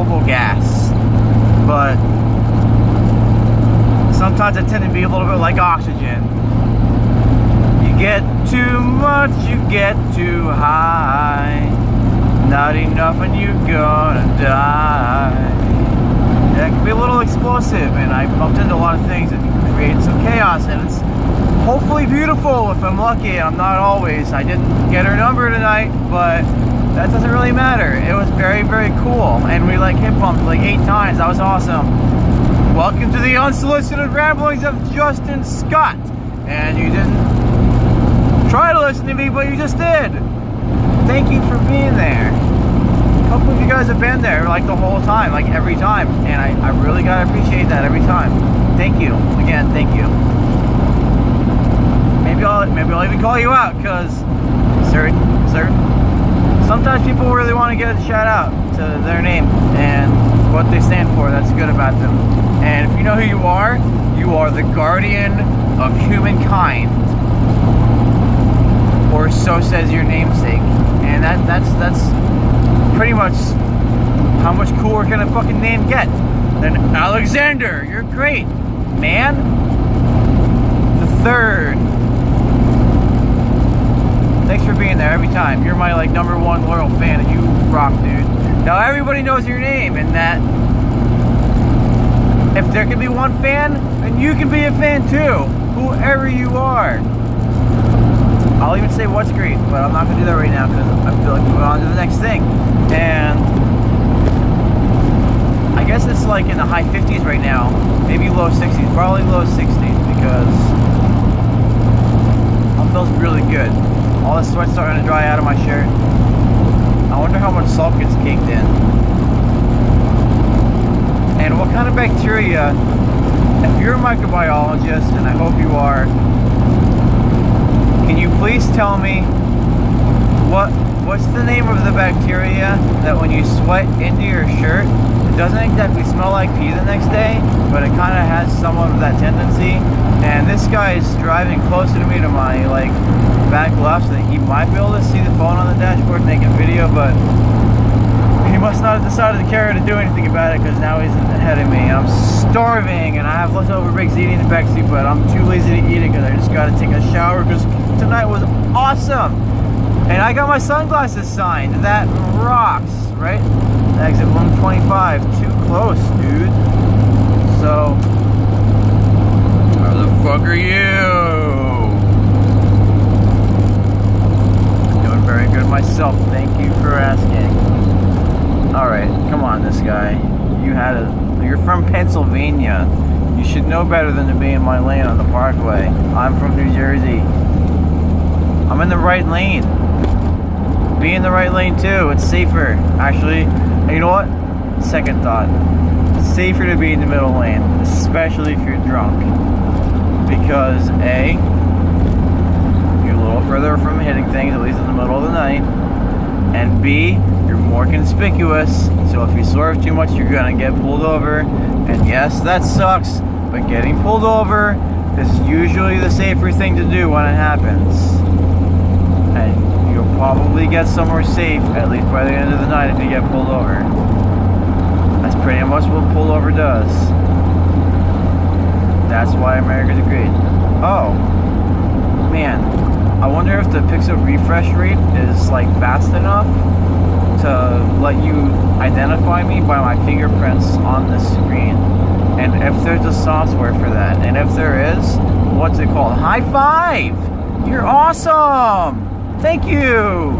Volvo gas, but sometimes I tend to be a little bit like oxygen. You get too much, you get too high. Not enough and you're gonna die. That can be a little explosive, and I bumped into a lot of things and created some chaos, and it's hopefully beautiful if I'm lucky. I'm not always. I didn't get her number tonight, but that doesn't really matter. It was very, very cool, and we like hip bumped like 8 times. That was awesome. Welcome to the unsolicited ramblings of Justin Scott. And you didn't try to listen to me, but you just did. Thank you for being there. A couple of you guys have been there like the whole time, like every time, and I really gotta appreciate that every time. Thank you again. Thank you. Maybe I'll even call you out, because sometimes people really want to get a shout out to their name and what they stand for. That's good about them. And if you know who you are the guardian of humankind, or so says your namesake. And that's pretty much how much cooler can a fucking name get than Alexander. You're great, man. The third. Thanks for being there every time. You're my like #1 loyal fan, and you rock, dude. Now everybody knows your name, and that if there can be one fan, then you can be a fan too, whoever you are. I'll even say what's great, but I'm not gonna do that right now because I feel like moving on to the next thing. And I guess it's like in the high 50s right now, maybe low 60s, probably low 60s, because it feels really good. All the sweat's starting to dry out of my shirt. I wonder how much salt gets caked in. And what kind of bacteria, if you're a microbiologist, and I hope you are, can you please tell me what's the name of the bacteria that when you sweat into your shirt, it doesn't exactly smell like pee the next day, but it kind of has somewhat of that tendency. And this guy is driving closer to me to my like back left, so that he might be able to see the phone on the dashboard making video, but he must not have decided to care to do anything about it, because now he's ahead of me. I'm starving, and I have leftover baked ziti in the backseat, but I'm too lazy to eat it because I just got to take a shower, because tonight was awesome. And I got my sunglasses signed. That rocks, right? Exit 125. Too close, dude. So, where the fuck are you? Doing very good myself. Thank you for asking. Alright, come on, this guy. You're from Pennsylvania. You should know better than to be in my lane on the parkway. I'm from New Jersey. I'm in the right lane. Be in the right lane too. It's safer. Actually, you know what? Second thought. It's safer to be in the middle lane, especially if you're drunk. Because A, you're a little further from hitting things, at least in the middle of the night. And B, you're more conspicuous, so if you swerve too much, you're gonna get pulled over. And yes, that sucks, but getting pulled over is usually the safer thing to do when it happens. And you'll probably get somewhere safe, at least by the end of the night, if you get pulled over. That's pretty much what pullover does. That's why America's great. Oh, man. I wonder if the pixel refresh rate is like fast enough to let you identify me by my fingerprints on the screen. And if there's a software for that. And if there is, what's it called? High five! You're awesome! Thank you!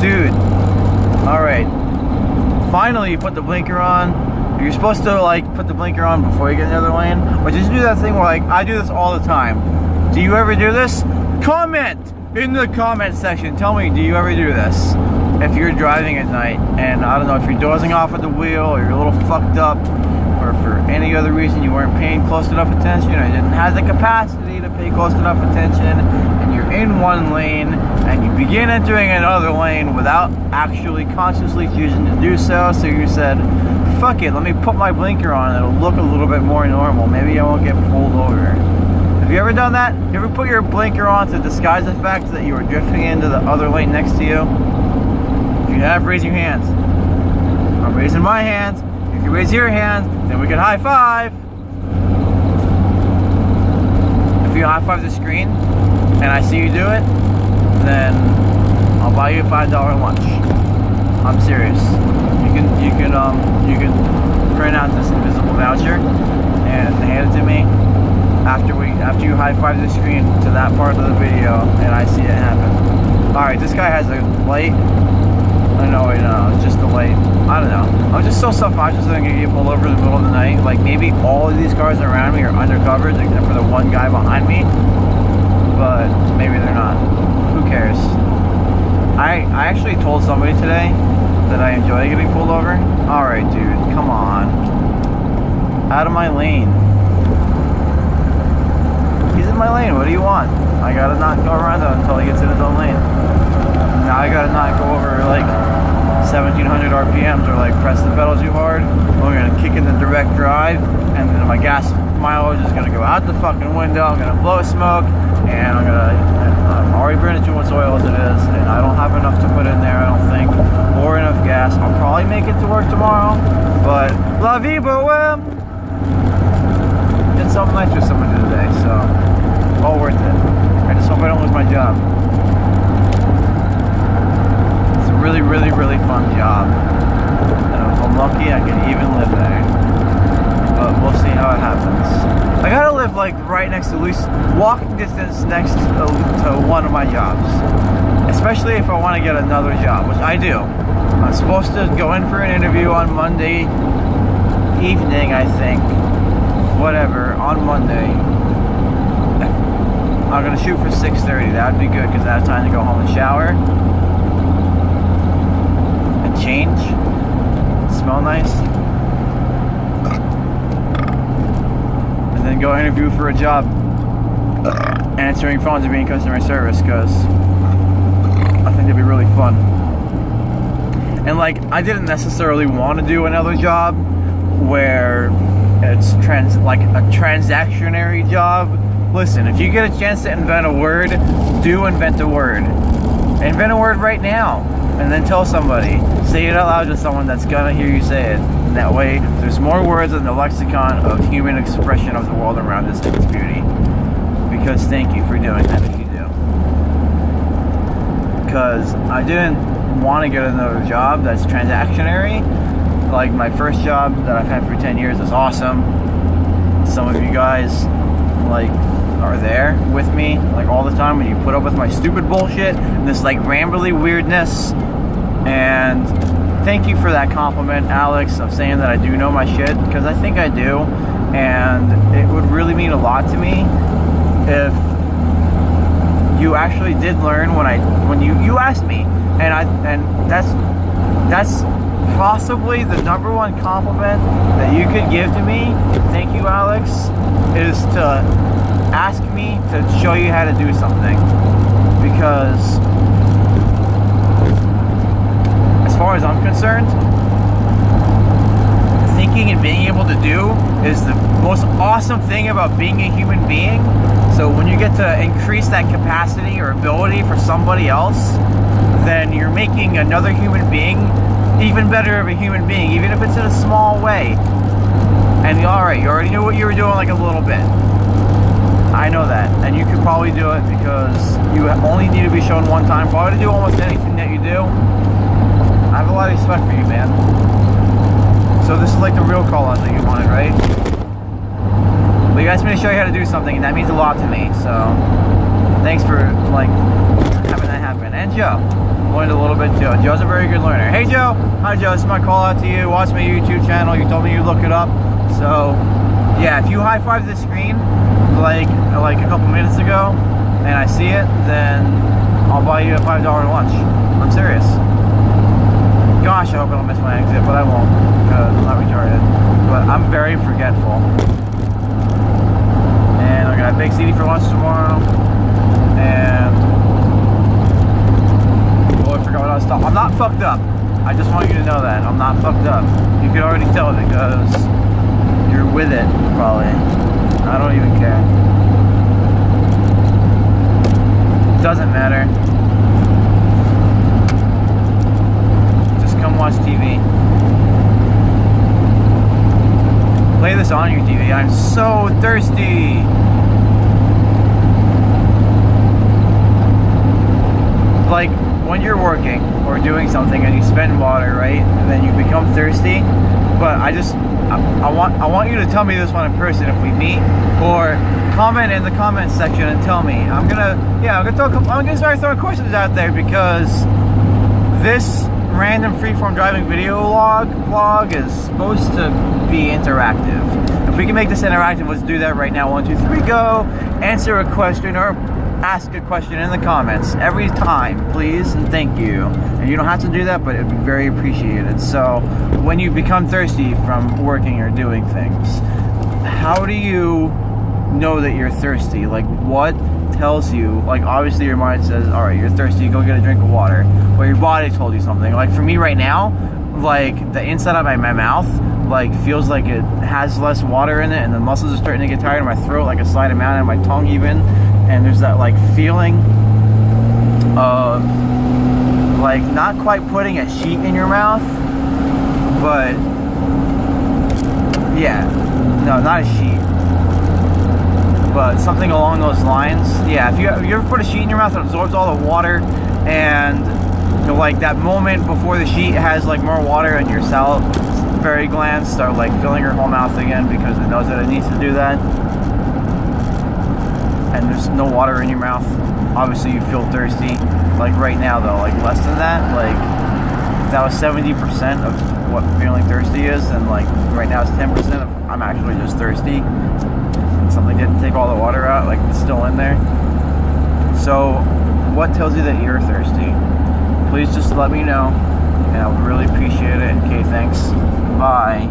Dude. Alright. Finally you put the blinker on. You're supposed to like put the blinker on before you get in the other lane, but just do that thing where like I do this all the time. Do you ever do this? Comment in the comment section. Tell me, do you ever do this? If you're driving at night, and I don't know if you're dozing off at the wheel, or you're a little fucked up, or for any other reason you weren't paying close enough attention, or didn't have the capacity to pay close enough attention, and you're in one lane, and you begin entering another lane without actually consciously choosing to do so. So you said, fuck it, let me put my blinker on, it'll look a little bit more normal. Maybe I won't get pulled over. Have you ever done that? You ever put your blinker on to disguise the fact that you were drifting into the other lane next to you? If you have, raise your hands. I'm raising my hand. If you raise your hand, then we can high five. If you high five the screen and I see you do it, then I'll buy you a $5 lunch. I'm serious. You can print out this invisible voucher and hand it to me after you high five the screen to that part of the video and I see it happen. Alright, this guy has a light. No, it's just a light. I don't know. I'm just so self-conscious that I'm gonna get pulled over in the middle of the night. Like, maybe all of these cars around me are undercover except for the one guy behind me. But maybe they're not. Who cares? I actually told somebody today that I enjoy getting pulled over. Alright, dude, come on. Out of my lane. He's in my lane, what do you want? I gotta not go around him until he gets in his own lane. Now I gotta not go over like 1700 RPMs or like press the pedal too hard. I'm gonna kick in the direct drive and then my gas mileage is gonna go out the fucking window. I'm gonna blow smoke and I'm already burning too much oil as it is and I don't have enough to put in there, I don't think, or enough gas. I'll probably make it to work tomorrow, but la vie bohème. Did something nice with someone today, so all worth it. I just hope I don't lose my job. It's a really, really, really fun job. And if I'm lucky, I can even live there. But we'll see how it happens. I gotta live like right next to, at least walking distance next to one of my jobs. Especially if I want to get another job, which I do. I'm supposed to go in for an interview on Monday evening, I think. Whatever, on Monday. I'm gonna shoot for 6:30. That'd be good because I have time to go home and shower and change, smell nice, and then go interview for a job, answering phones and being customer service because I think that'd be really fun. And like, I didn't necessarily want to do another job where it's like a transactionary job. Listen, if you get a chance to invent a word, do invent a word. Invent a word right now, and then tell somebody. Say it out loud to someone that's gonna hear you say it. And that way, there's more words in the lexicon of human expression of the world around us and its beauty. Because thank you for doing that if you do. Because I didn't want to get another job that's transactionary. Like my first job that I've had for 10 years is awesome. Some of you guys like are there with me like all the time when you put up with my stupid bullshit and this like rambly weirdness. And thank you for that compliment, Alex, of saying that I do know my shit, because I think I do. And it would really mean a lot to me if you actually did learn when you asked me, and that's possibly the #1 compliment that you could give to me. Thank you, Alex, is to ask me to show you how to do something, because as far as I'm concerned, thinking and being able to do is the most awesome thing about being a human being. So when you get to increase that capacity or ability for somebody else, then you're making another human being even better of a human being, even if it's in a small way. And alright, you already knew what you were doing like a little bit. I know that, and you could probably do it because you only need to be shown one time, probably to do almost anything that you do. I have a lot of respect for you, man. So this is like the real call-out that you wanted, right? But you asked me to show you how to do something, and that means a lot to me, so thanks for like having that happen. And Joe learned a little bit too. Joe's a very good learner. Hey Joe! Hi Joe, this is my call-out to you. Watch my YouTube channel. You told me you'd look it up. So yeah, if you high-five the screen like a couple minutes ago and I see it, then I'll buy you a $5 lunch. I'm serious. Gosh, I hope I don't miss my exit, but I won't, because I'm not retarded. But I'm very forgetful. And I'm gonna have Big CD for lunch tomorrow. And oh, I forgot what I was talking. I'm not fucked up. I just want you to know that I'm not fucked up. You can already tell because you're with it, probably. I don't even care. doesn't matter. Just come watch TV. Play this on your TV. I'm so thirsty. Like when you're working or doing something and you spend water, right? And then you become thirsty. But I want you to tell me this one in person if we meet, or comment in the comment section and tell me. I'm gonna start throwing questions out there, because this random freeform driving video vlog is supposed to be interactive. If we can make this interactive, let's do that right now. 1, 2, 3, go. Answer a question or ask a question in the comments every time, please, and thank you. And you don't have to do that, but it'd be very appreciated. So when you become thirsty from working or doing things, how do you know that you're thirsty? Like, what tells you? Like, obviously your mind says, all right, you're thirsty, go get a drink of water, or your body told you something. Like for me right now, like the inside of my mouth like feels like it has less water in it, and the muscles are starting to get tired in my throat, like a slight amount, and my tongue even. And there's that like feeling of like not quite putting a sheet in your mouth, but yeah, no, not a sheet, but something along those lines. Yeah, if you ever put a sheet in your mouth, it absorbs all the water, and you know, like that moment before the sheet has like more water, and your salivary glands start like filling your whole mouth again because it knows that it needs to do that. And there's no water in your mouth. Obviously you feel thirsty. Like right now though, like less than that, like if that was 70% of what feeling thirsty is, and like right now it's 10% of I'm actually just thirsty. Something didn't take all the water out, like it's still in there. So what tells you that you're thirsty? Please just let me know, and I would really appreciate it. Okay, thanks. Bye.